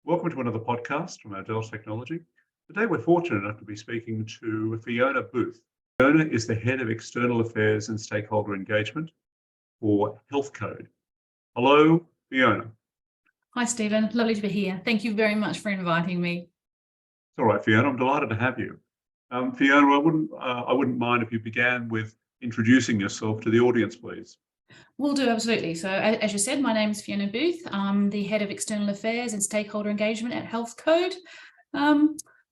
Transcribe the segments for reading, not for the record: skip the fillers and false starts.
Welcome to another podcast from our Dell Technology. Today we're fortunate enough to be speaking to Fiona Booth. Fiona is the Head of External Affairs and Stakeholder Engagement for Healthcode. Hello, Fiona. Hi, Stephen. Lovely to be here. Thank you very much for inviting me. It's all right, Fiona. I'm delighted to have you. Fiona, I wouldn't mind if you began with introducing yourself to the audience, please. Will do, absolutely. So as you said, my name is Fiona Booth. I'm the Head of External Affairs and Stakeholder Engagement at Healthcode.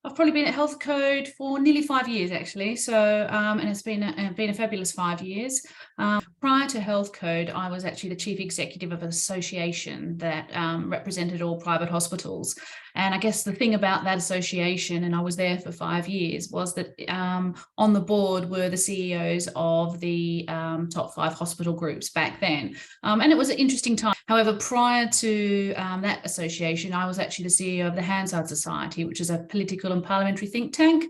I've probably been at Healthcode for nearly 5 years, actually. So, and it's been a fabulous 5 years. Prior to Healthcode, I was actually the Chief Executive of an association that represented all private hospitals. And I guess the thing about that association, and I was there for 5 years, was that on the board were the CEOs of the top 5 hospital groups back then. And it was an interesting time. However, prior to that association, I was actually the CEO of the Hansard Society, which is a political and parliamentary think tank.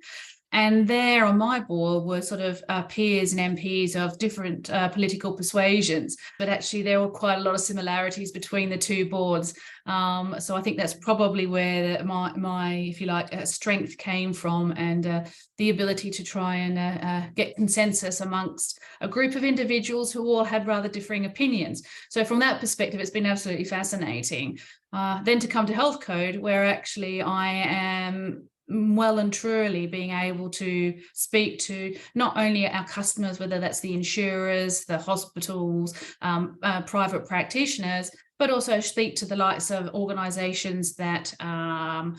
And there on my board were sort of peers and MPs of different political persuasions, but actually there were quite a lot of similarities between the two boards. So I think that's probably where my if you like, strength came from, and the ability to try and get consensus amongst a group of individuals who all had rather differing opinions. So from that perspective, it's been absolutely fascinating. Then to come to Healthcode, where actually I am well and truly being able to speak to not only our customers, whether that's the insurers, the hospitals, private practitioners, but also speak to the likes of organisations that are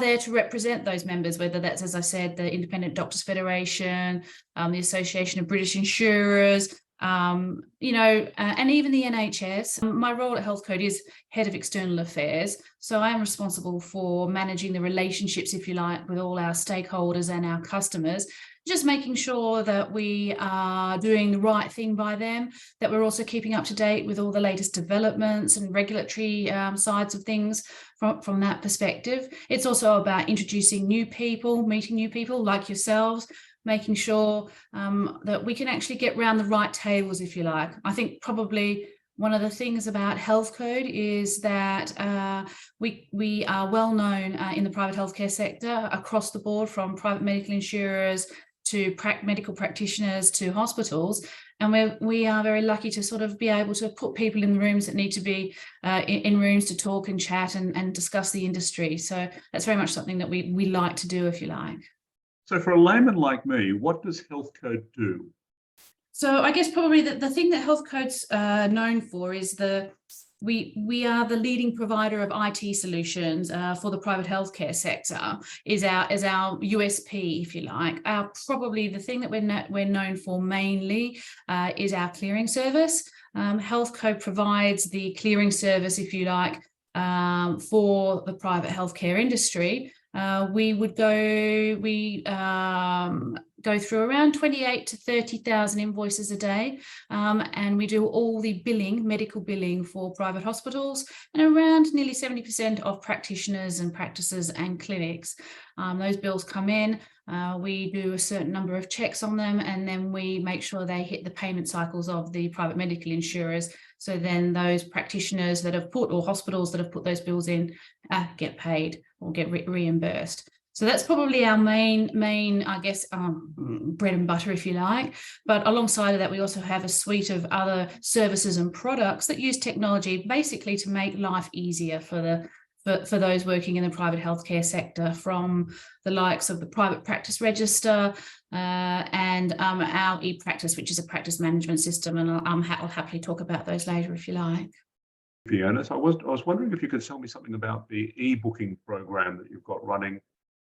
there to represent those members, whether that's, as I said, the Independent Doctors Federation, the Association of British Insurers, and even the NHS. My role at Healthcode is Head of External Affairs. So I am responsible for managing the relationships, if you like, with all our stakeholders and our customers, just making sure that we are doing the right thing by them, that we're also keeping up to date with all the latest developments and regulatory sides of things from that perspective. It's also about introducing new people, meeting new people like yourselves, making sure that we can actually get round the right tables, if you like. I think probably one of the things about Healthcode is that we are well known in the private healthcare sector across the board, from private medical insurers to medical practitioners to hospitals. And we are very lucky to sort of be able to put people in the rooms that need to be in rooms to talk and chat and discuss the industry. So that's very much something that we like to do, if you like. So for a layman like me, what does Healthcode do? So I guess probably the thing that Healthcode's known for is we are the leading provider of IT solutions for the private healthcare sector, is our USP, if you like. Probably the thing that we're known for mainly is our clearing service. Healthcode provides the clearing service, if you like, for the private healthcare industry. We go through around 28 to 30,000 invoices a day, and we do all the medical billing for private hospitals, and around nearly 70% of practitioners and practices and clinics. Those bills come in, we do a certain number of checks on them, and then we make sure they hit the payment cycles of the private medical insurers. So then those practitioners that have put, or hospitals that have put those bills in, get paid or get reimbursed. So that's probably our main, I guess, bread and butter, if you like. But alongside of that, we also have a suite of other services and products that use technology basically to make life easier for those working in the private healthcare sector, from the likes of the private practice register and our ePractice, which is a practice management system. And I'll happily talk about those later if you like. Fiona, so I was wondering if you could tell me something about the eBooking program that you've got running.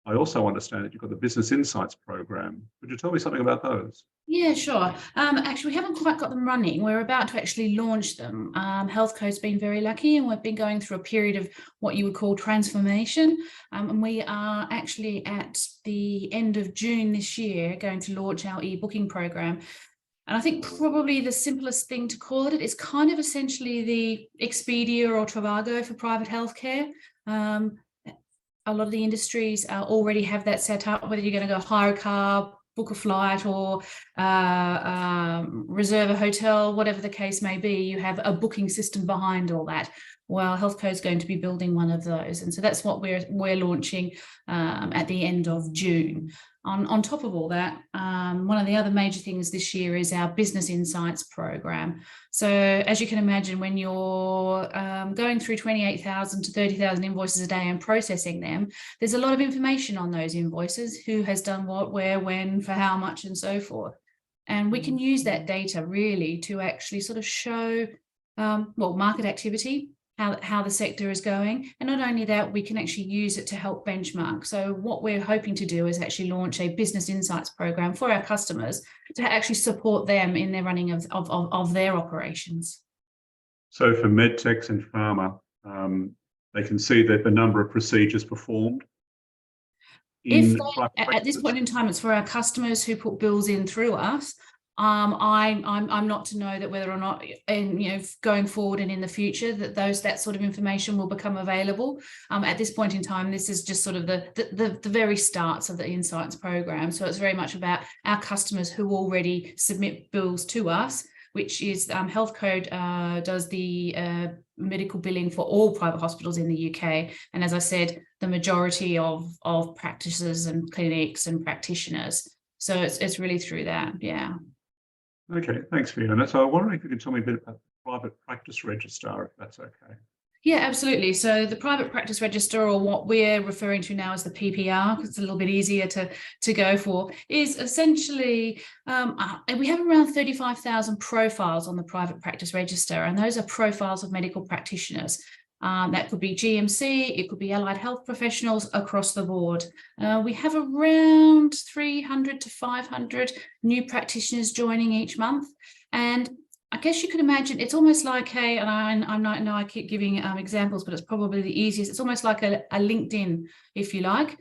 I also understand that you've got the Business Insights program. Could you tell me something about those? Yeah, sure. Actually, we haven't quite got them running. We're about to actually launch them. Healthcode's been very lucky, and we've been going through a period of what you would call transformation. And we are actually at the end of June this year going to launch our e-booking program. And I think probably the simplest thing to call it is kind of essentially the Expedia or Trivago for private healthcare. A lot of the industries already have that set up, whether you're going to go hire a car, book a flight, or reserve a hotel, whatever the case may be, you have a booking system behind all that. Well, Healthcode is going to be building one of those. And so that's what we're launching at the end of June. On top of all that, one of the other major things this year is our Business Insights program. So as you can imagine, when you're going through 28,000 to 30,000 invoices a day and processing them, there's a lot of information on those invoices, who has done what, where, when, for how much, and so forth. And we can use that data really to actually sort of show market activity, how the sector is going. And not only that, we can actually use it to help benchmark. So what we're hoping to do is actually launch a business insights program for our customers to actually support them in their running of their operations. So for medtechs and pharma, they can see that the number of procedures performed. At this point in time, it's for our customers who put bills in through us. I'm not to know that whether or not, going forward and in the future, that sort of information will become available. At this point in time, this is just sort of the very starts of the Insights program. So it's very much about our customers who already submit bills to us, which is Healthcode does the medical billing for all private hospitals in the UK. And as I said, the majority of practices and clinics and practitioners. So it's really through that, yeah. Okay, thanks, Fiona. So I wonder if you could tell me a bit about the private practice register, if that's okay. Yeah, absolutely. So the private practice register, or what we're referring to now as the PPR, because it's a little bit easier to go for, is essentially, we have around 35,000 profiles on the private practice register, and those are profiles of medical practitioners. That could be GMC, it could be allied health professionals across the board. We have around 300 to 500 new practitioners joining each month. And I guess you could imagine it's almost like and I know I keep giving examples, but it's probably the easiest. It's almost like a LinkedIn, if you like,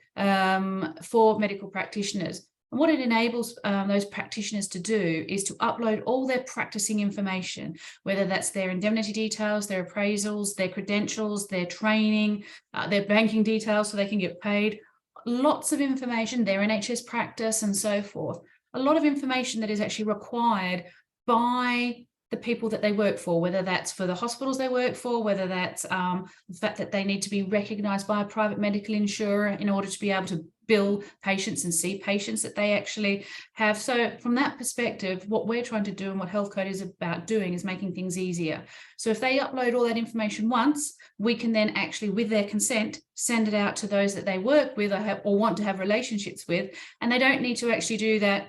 for medical practitioners. And what it enables those practitioners to do is to upload all their practicing information, whether that's their indemnity details, their appraisals, their credentials, their training, their banking details so they can get paid, lots of information, their NHS practice and so forth. A lot of information that is actually required by the people that they work for, whether that's for the hospitals they work for, whether that's the fact that they need to be recognised by a private medical insurer in order to be able to bill patients and see patients that they actually have. So from that perspective, what we're trying to do and what Healthcode is about doing is making things easier. So if they upload all that information once, we can then actually, with their consent, send it out to those that they work with or want to have relationships with, and they don't need to actually do that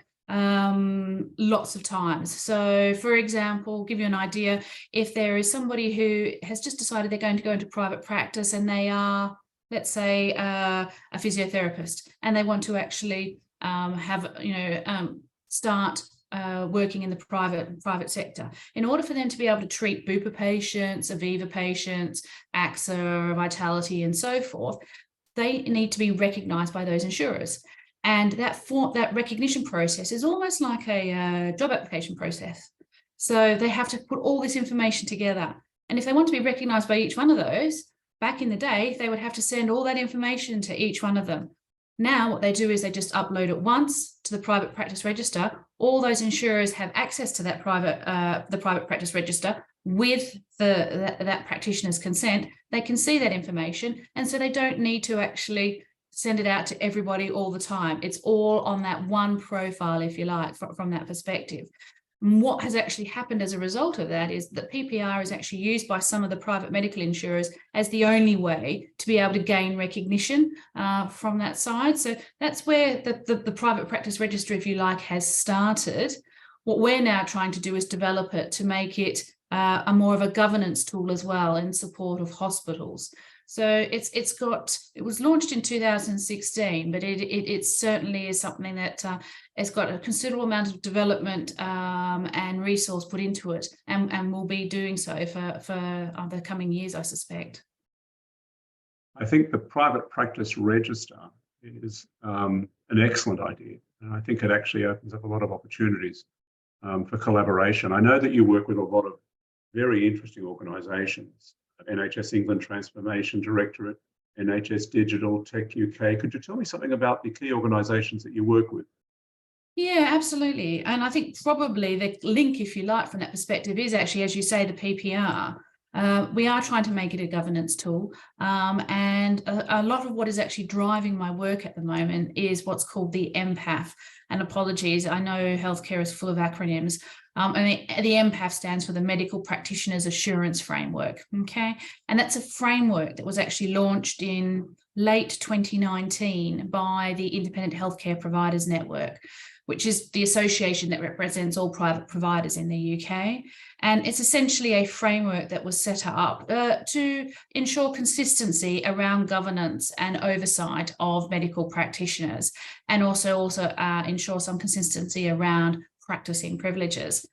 lots of times. So for example, give you an idea, if there is somebody who has just decided they're going to go into private practice and they are, let's say, a physiotherapist, and they want to actually start working in the private sector. In order for them to be able to treat Bupa patients, Aviva patients, AXA, Vitality, and so forth, they need to be recognised by those insurers. And that recognition process is almost like a job application process. So they have to put all this information together. And if they want to be recognised by each one of those, back in the day, they would have to send all that information to each one of them. Now, what they do is they just upload it once to the private practice register. All those insurers have access to that the private practice register with that practitioner's consent. They can see that information, and so they don't need to actually send it out to everybody all the time. It's all on that one profile, if you like, from that perspective. And what has actually happened as a result of that is that PPR is actually used by some of the private medical insurers as the only way to be able to gain recognition from that side. So that's where the private practice register, if you like, has started. What we're now trying to do is develop it to make it a more of a governance tool as well in support of hospitals. So it was launched in 2016, but it certainly is something that has got a considerable amount of development and resource put into it, and will be doing so for the coming years, I suspect. I think the private practice register is an excellent idea, and I think it actually opens up a lot of opportunities for collaboration. I know that you work with a lot of very interesting organisations. NHS England Transformation Directorate, NHS Digital, Tech UK. Could you tell me something about the key organisations that you work with? Yeah, absolutely. And I think probably the link, if you like, from that perspective is actually, as you say, the PPR. We are trying to make it a governance tool, and a lot of what is actually driving my work at the moment is what's called the empath. And apologies, I know healthcare is full of acronyms, and the empath stands for the Medical Practitioners Assurance Framework, okay? And that's a framework that was actually launched in late 2019 by the Independent Healthcare Providers Network, which is the association that represents all private providers in the UK. And it's essentially a framework that was set up to ensure consistency around governance and oversight of medical practitioners, and also ensure some consistency around practicing privileges.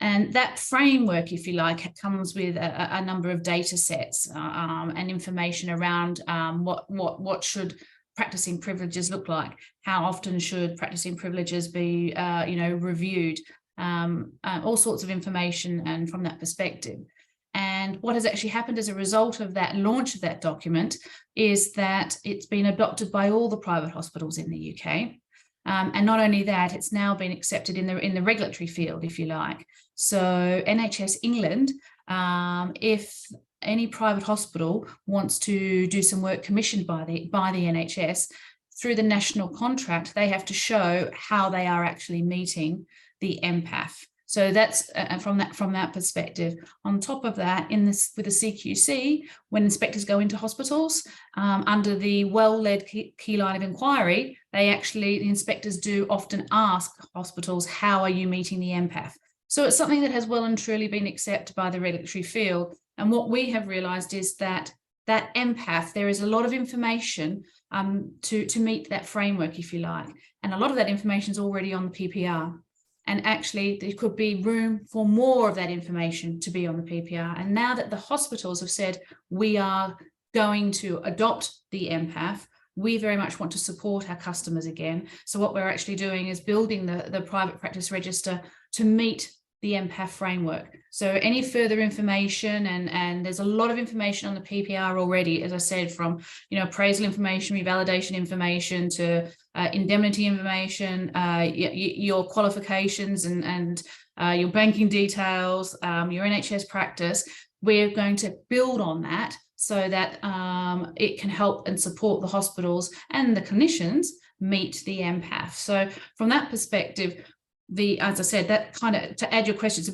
And that framework, if you like, comes with a number of data sets and information around what should practicing privileges look like, how often should practicing privileges be reviewed, all sorts of information, and from that perspective. And what has actually happened as a result of that launch of that document is that it's been adopted by all the private hospitals in the UK. And not only that, it's now been accepted in the regulatory field, if you like. So NHS England, if any private hospital wants to do some work commissioned by the NHS, through the national contract, they have to show how they are actually meeting the empath. So that's from that perspective. On top of that, with the CQC, when inspectors go into hospitals, under the well-led key line of inquiry, the inspectors do often ask hospitals, how are you meeting the empath? So it's something that has well and truly been accepted by the regulatory field. And what we have realised is that empath, there is a lot of information to meet that framework, if you like. And a lot of that information is already on the PPR. And actually, there could be room for more of that information to be on the PPR. And now that the hospitals have said, we are going to adopt the empath, we very much want to support our customers again. So what we're actually doing is building the private practice register to meet the empath framework. So any further information, and there's a lot of information on the PPR already, as I said, from appraisal information, revalidation information, to indemnity information, your qualifications and your banking details, your NHS practice. We're going to build on that so that it can help and support the hospitals and the clinicians meet the empath. So from that perspective, as I said, that kind of, to add your question, it's a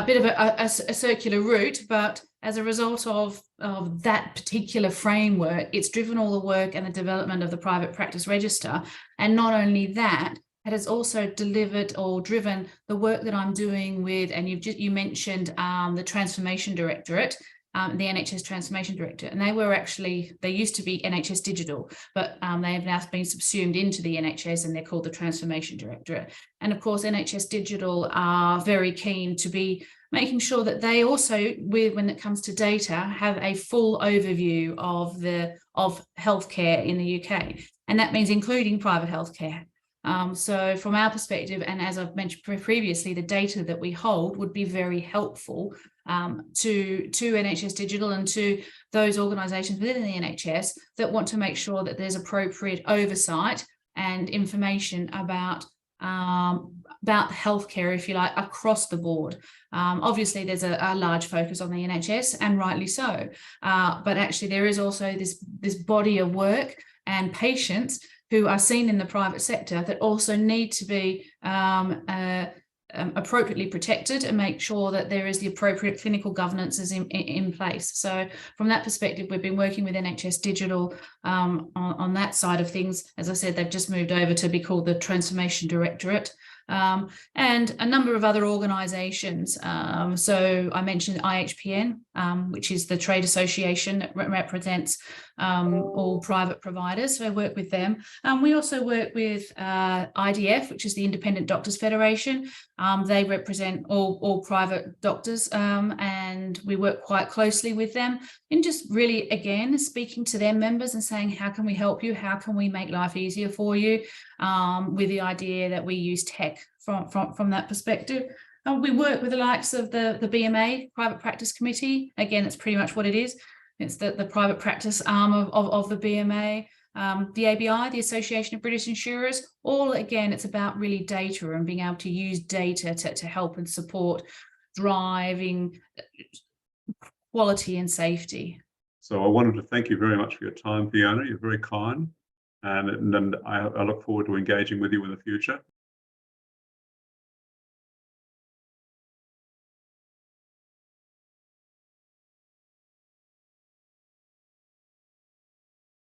bit of a circular route, but as a result of that particular framework, it's driven all the work and the development of the private practice register. And not only that, it has also delivered or driven the work that I'm doing with, and you mentioned the Transformation Directorate, the NHS Transformation Directorate, and they used to be NHS Digital, but they have now been subsumed into the NHS, and they're called the Transformation Directorate. And of course, NHS Digital are very keen to be making sure that they also, when it comes to data, have a full overview of healthcare in the UK, and that means including private healthcare. So from our perspective, and as I've mentioned previously, the data that we hold would be very helpful to NHS Digital and to those organisations within the NHS that want to make sure that there's appropriate oversight and information about healthcare, if you like, across the board. Obviously, there's a large focus on the NHS, and rightly so. But actually, there is also this body of work and patients who are seen in the private sector that also need to be appropriately protected, and make sure that there is the appropriate clinical governance in place. So from that perspective, we've been working with NHS Digital on that side of things. As I said, they've just moved over to be called the Transformation Directorate. And a number of other organisations. So I mentioned IHPN, which is the trade association that represents all private providers. So I work with them. We also work with IDF, which is the Independent Doctors Federation. They represent all private doctors, and we work quite closely with them in just really, again, speaking to their members and saying, how can we help you? How can we make life easier for you? With the idea that we use tech from that perspective. We work with the likes of the BMA, Private Practice Committee. Again, that's pretty much what it is. It's the private practice arm of the BMA. The ABI, the Association of British Insurers, all, again, it's about really data and being able to use data to help and support driving quality and safety. So I wanted to thank you very much for your time, Fiona. You're very kind, and I look forward to engaging with you in the future.